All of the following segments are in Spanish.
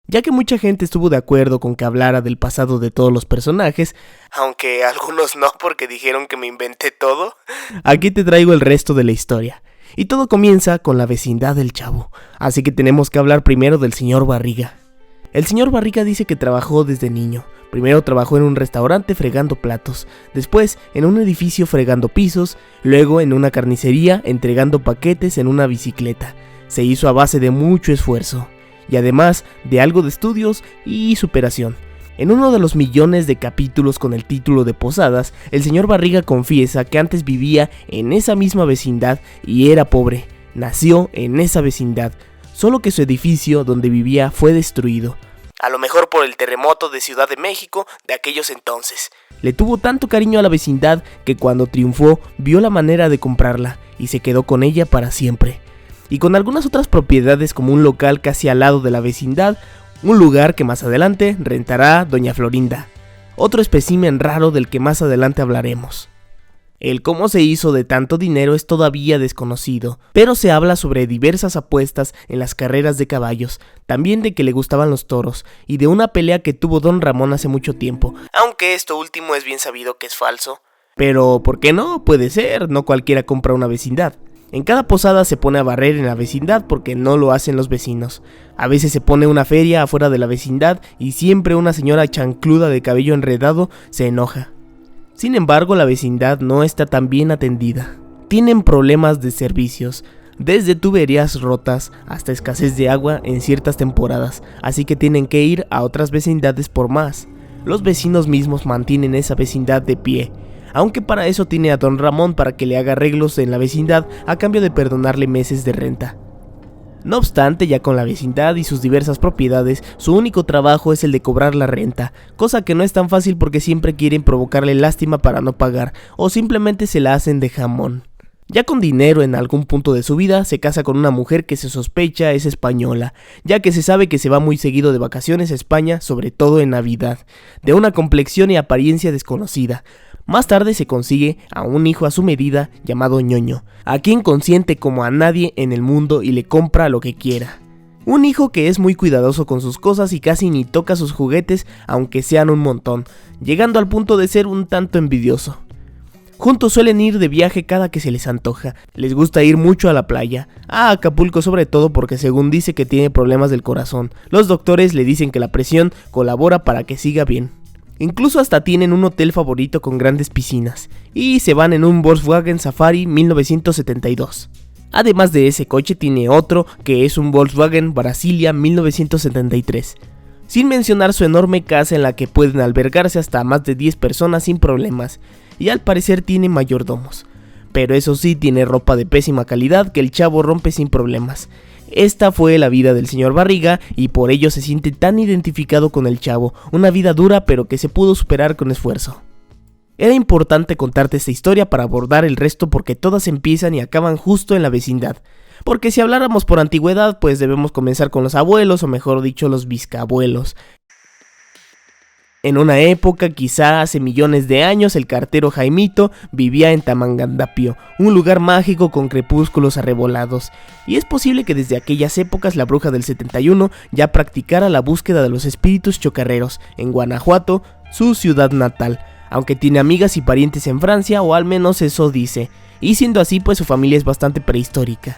Ya que mucha gente estuvo de acuerdo con que hablara del pasado de todos los personajes, aunque algunos no porque dijeron que me inventé todo, aquí te traigo el resto de la historia. Y todo comienza con la vecindad del chavo, así que tenemos que hablar primero del señor Barriga. El señor Barriga dice que trabajó desde niño. Primero trabajó en un restaurante fregando platos, después en un edificio fregando pisos, luego en una carnicería entregando paquetes en una bicicleta. Se hizo a base de mucho esfuerzo, y además de algo de estudios y superación. En uno de los millones de capítulos con el título de Posadas, el señor Barriga confiesa que antes vivía en esa misma vecindad y era pobre. Nació en esa vecindad, solo que su edificio donde vivía fue destruido. A lo mejor por el terremoto de Ciudad de México de aquellos entonces. Le tuvo tanto cariño a la vecindad que cuando triunfó vio la manera de comprarla y se quedó con ella para siempre. Y con algunas otras propiedades como un local casi al lado de la vecindad, un lugar que más adelante rentará Doña Florinda. Otro espécimen raro del que más adelante hablaremos. El cómo se hizo de tanto dinero es todavía desconocido, pero se habla sobre diversas apuestas en las carreras de caballos, también de que le gustaban los toros, y de una pelea que tuvo Don Ramón hace mucho tiempo, aunque esto último es bien sabido que es falso. Pero, ¿por qué no? Puede ser, no cualquiera compra una vecindad. En cada posada se pone a barrer en la vecindad porque no lo hacen los vecinos. A veces se pone una feria afuera de la vecindad y siempre una señora chancluda de cabello enredado se enoja. Sin embargo, la vecindad no está tan bien atendida. Tienen problemas de servicios, desde tuberías rotas hasta escasez de agua en ciertas temporadas, así que tienen que ir a otras vecindades por más. Los vecinos mismos mantienen esa vecindad de pie, aunque para eso tiene a Don Ramón para que le haga arreglos en la vecindad a cambio de perdonarle meses de renta. No obstante, ya con la vecindad y sus diversas propiedades, su único trabajo es el de cobrar la renta, cosa que no es tan fácil porque siempre quieren provocarle lástima para no pagar, o simplemente se la hacen de jamón. Ya con dinero en algún punto de su vida, se casa con una mujer que se sospecha es española, ya que se sabe que se va muy seguido de vacaciones a España, sobre todo en Navidad, de una complexión y apariencia desconocida. Más tarde se consigue a un hijo a su medida llamado Ñoño, a quien consiente como a nadie en el mundo y le compra lo que quiera. Un hijo que es muy cuidadoso con sus cosas y casi ni toca sus juguetes aunque sean un montón, llegando al punto de ser un tanto envidioso. Juntos suelen ir de viaje cada que se les antoja, les gusta ir mucho a la playa, a Acapulco sobre todo porque según dice que tiene problemas del corazón, los doctores le dicen que la presión colabora para que siga bien. Incluso hasta tienen un hotel favorito con grandes piscinas, y se van en un Volkswagen Safari 1972. Además de ese coche tiene otro que es un Volkswagen Brasilia 1973. Sin mencionar su enorme casa en la que pueden albergarse hasta más de 10 personas sin problemas, y al parecer tiene mayordomos. Pero eso sí, tiene ropa de pésima calidad que el chavo rompe sin problemas. Esta fue la vida del señor Barriga y por ello se siente tan identificado con el chavo, una vida dura pero que se pudo superar con esfuerzo. Era importante contarte esta historia para abordar el resto porque todas empiezan y acaban justo en la vecindad. Porque si habláramos por antigüedad, pues debemos comenzar con los abuelos o mejor dicho los bisabuelos. En una época, quizá hace millones de años, el cartero Jaimito vivía en Tamangandapio, un lugar mágico con crepúsculos arrebolados, y es posible que desde aquellas épocas la bruja del 71 ya practicara la búsqueda de los espíritus chocarreros en Guanajuato, su ciudad natal, aunque tiene amigas y parientes en Francia, o al menos eso dice, y siendo así pues su familia es bastante prehistórica.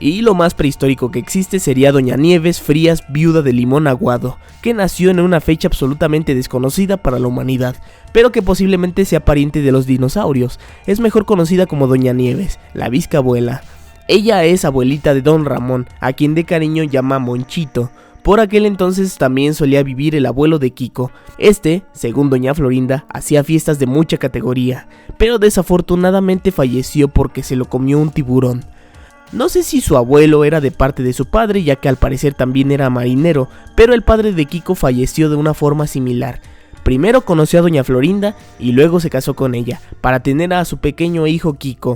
Y lo más prehistórico que existe sería Doña Nieves Frías, viuda de Limón Aguado, que nació en una fecha absolutamente desconocida para la humanidad, pero que posiblemente sea pariente de los dinosaurios. Es mejor conocida como Doña Nieves, la bisabuela. Ella es abuelita de Don Ramón, a quien de cariño llama Monchito. Por aquel entonces también solía vivir el abuelo de Kiko. Según Doña Florinda, hacía fiestas de mucha categoría, pero desafortunadamente falleció porque se lo comió un tiburón. No sé si su abuelo era de parte de su padre, ya que al parecer también era marinero, pero el padre de Kiko falleció de una forma similar. Primero conoció a Doña Florinda y luego se casó con ella, para tener a su pequeño hijo Kiko.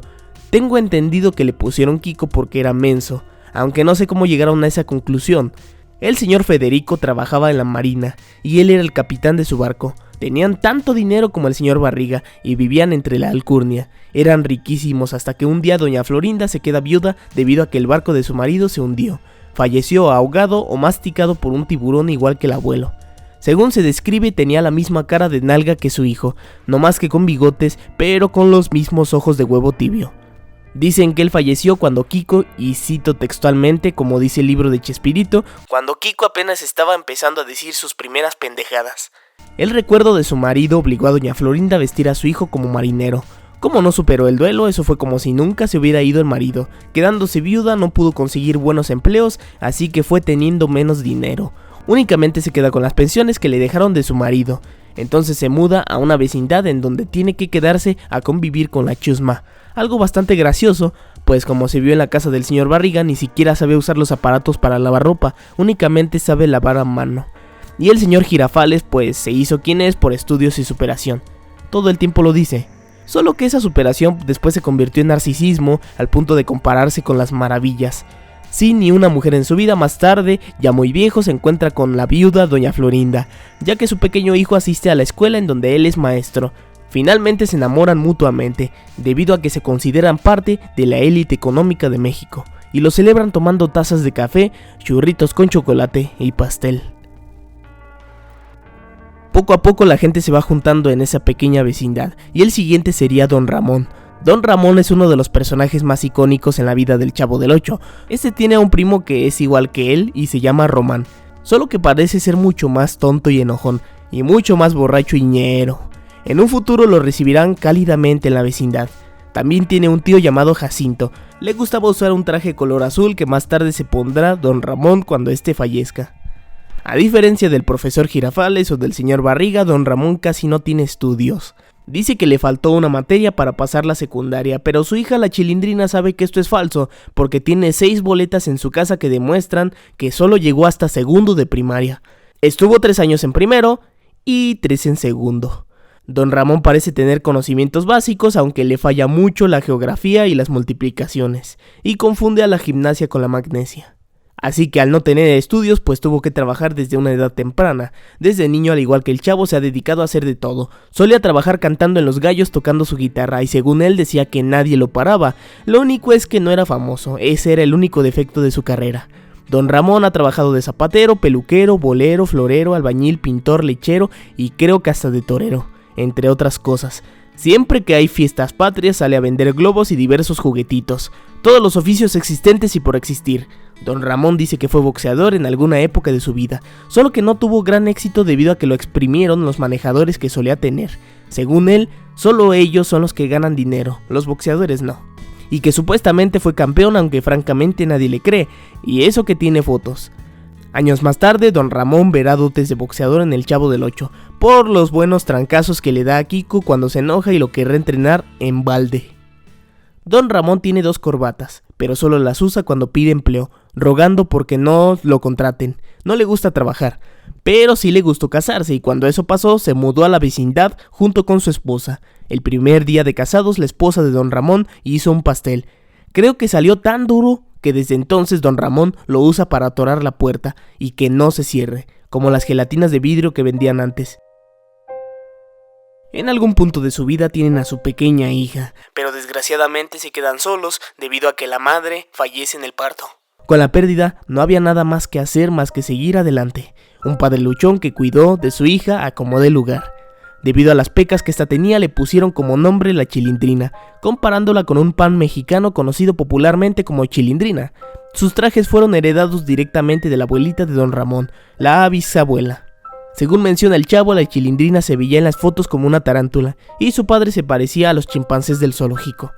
Tengo entendido que le pusieron Kiko porque era menso, aunque no sé cómo llegaron a esa conclusión. El señor Federico trabajaba en la marina y él era el capitán de su barco. Tenían tanto dinero como el señor Barriga y vivían entre la alcurnia. Eran riquísimos hasta que un día Doña Florinda se queda viuda debido a que el barco de su marido se hundió. falleció ahogado o masticado por un tiburón igual que el abuelo. Según se describe, tenía la misma cara de nalga que su hijo, no más que con bigotes, pero con los mismos ojos de huevo tibio. Dicen que él falleció cuando Kiko, y cito textualmente como dice el libro de Chespirito, cuando Kiko apenas estaba empezando a decir sus primeras pendejadas. El recuerdo de su marido obligó a doña Florinda a vestir a su hijo como marinero. Como no superó el duelo, eso fue como si nunca se hubiera ido el marido. Quedándose viuda, no pudo conseguir buenos empleos, así que fue teniendo menos dinero. Únicamente se queda con las pensiones que le dejaron de su marido. Entonces se muda a una vecindad en donde tiene que quedarse a convivir con la chusma. Algo bastante gracioso, pues como se vio en la casa del señor Barriga, ni siquiera sabe usar los aparatos para lavar ropa, únicamente sabe lavar a mano. Y el señor Girafales pues se hizo quien es por estudios y superación. Todo el tiempo lo dice. Solo que esa superación después se convirtió en narcisismo al punto de compararse con las maravillas. Sin ni una mujer en su vida, más tarde, ya muy viejo, se encuentra con la viuda doña Florinda, ya que su pequeño hijo asiste a la escuela en donde él es maestro. Finalmente se enamoran mutuamente, debido a que se consideran parte de la élite económica de México, y lo celebran tomando tazas de café, churritos con chocolate y pastel. Poco a poco la gente se va juntando en esa pequeña vecindad, y el siguiente sería Don Ramón. Don Ramón es uno de los personajes más icónicos en la vida del Chavo del Ocho. Este tiene a un primo que es igual que él y se llama Román, solo que parece ser mucho más tonto y enojón, y mucho más borracho y ñero. En un futuro lo recibirán cálidamente en la vecindad. También tiene un tío llamado Jacinto. Le gustaba usar un traje color azul que más tarde se pondrá Don Ramón cuando éste fallezca. A diferencia del profesor Girafales o del señor Barriga, Don Ramón casi no tiene estudios. Dice que le faltó una materia para pasar la secundaria, pero su hija la Chilindrina sabe que esto es falso, porque tiene 6 boletas en su casa que demuestran que solo llegó hasta segundo de primaria. Estuvo 3 años en primero y 3 en segundo. Don Ramón parece tener conocimientos básicos, aunque le falla mucho la geografía y las multiplicaciones, y confunde a la gimnasia con la magnesia. Así que al no tener estudios, pues tuvo que trabajar desde una edad temprana. Desde niño, al igual que el Chavo, se ha dedicado a hacer de todo. Solía trabajar cantando en los gallos, tocando su guitarra, y según él decía que nadie lo paraba. Lo único es que no era famoso, ese era el único defecto de su carrera. Don Ramón ha trabajado de zapatero, peluquero, bolero, florero, albañil, pintor, lechero y creo que hasta de torero, entre otras cosas. Siempre que hay fiestas patrias sale a vender globos y diversos juguetitos, todos los oficios existentes y por existir. Don Ramón dice que fue boxeador en alguna época de su vida, solo que no tuvo gran éxito debido a que lo exprimieron los manejadores que solía tener. Según él, solo ellos son los que ganan dinero, los boxeadores no. Y que supuestamente fue campeón, aunque francamente nadie le cree, y eso que tiene fotos. Años más tarde, Don Ramón verá dotes de boxeador en el Chavo del Ocho, por los buenos trancazos que le da a Kiko cuando se enoja y lo querrá entrenar en balde. Don Ramón tiene 2 corbatas, pero solo las usa cuando pide empleo, rogando porque no lo contraten. No le gusta trabajar, pero sí le gustó casarse y cuando eso pasó se mudó a la vecindad junto con su esposa. El primer día de casados la esposa de Don Ramón hizo un pastel. Creo que salió tan duro que desde entonces Don Ramón lo usa para atorar la puerta y que no se cierre, como las gelatinas de vidrio que vendían antes. En algún punto de su vida tienen a su pequeña hija, pero desgraciadamente se quedan solos debido a que la madre fallece en el parto. Con la pérdida no había nada más que hacer más que seguir adelante. Un padre luchón que cuidó de su hija a como dé lugar. Debido a las pecas que ésta tenía le pusieron como nombre la Chilindrina, comparándola con un pan mexicano conocido popularmente como chilindrina. Sus trajes fueron heredados directamente de la abuelita de Don Ramón, la bisabuela. Según menciona el Chavo, la Chilindrina se veía en las fotos como una tarántula, y su padre se parecía a los chimpancés del zoológico.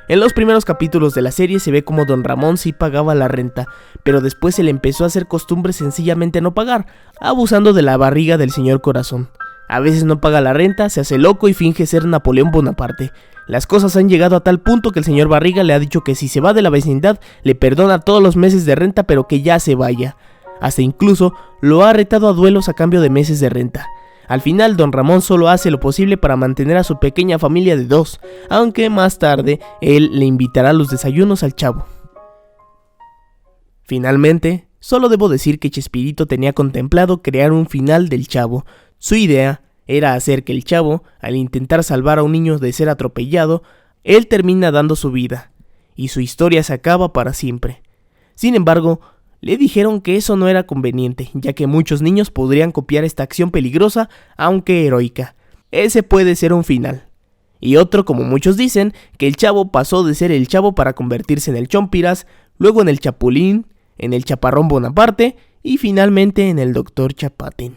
En los primeros capítulos de la serie se ve como Don Ramón sí pagaba la renta, pero después se le empezó a hacer costumbre sencillamente no pagar, abusando de la barriga del señor Corazón. A veces no paga la renta, se hace loco y finge ser Napoleón Bonaparte. Las cosas han llegado a tal punto que el señor Barriga le ha dicho que si se va de la vecindad, le perdona todos los meses de renta, pero que ya se vaya. Hasta incluso lo ha retado a duelos a cambio de meses de renta. Al final, Don Ramón solo hace lo posible para mantener a su pequeña familia de 2, aunque más tarde él le invitará a los desayunos al Chavo. Finalmente, solo debo decir que Chespirito tenía contemplado crear un final del Chavo. Su idea era hacer que el Chavo, al intentar salvar a un niño de ser atropellado, él termina dando su vida, y su historia se acaba para siempre. Sin embargo, Le dijeron que eso no era conveniente, ya que muchos niños podrían copiar esta acción peligrosa, aunque heroica. Ese puede ser un final. Y otro, como muchos dicen, que el Chavo pasó de ser el Chavo para convertirse en el Chompiras, luego en el Chapulín, en el Chaparrón Bonaparte y finalmente en el Dr. Chapatín.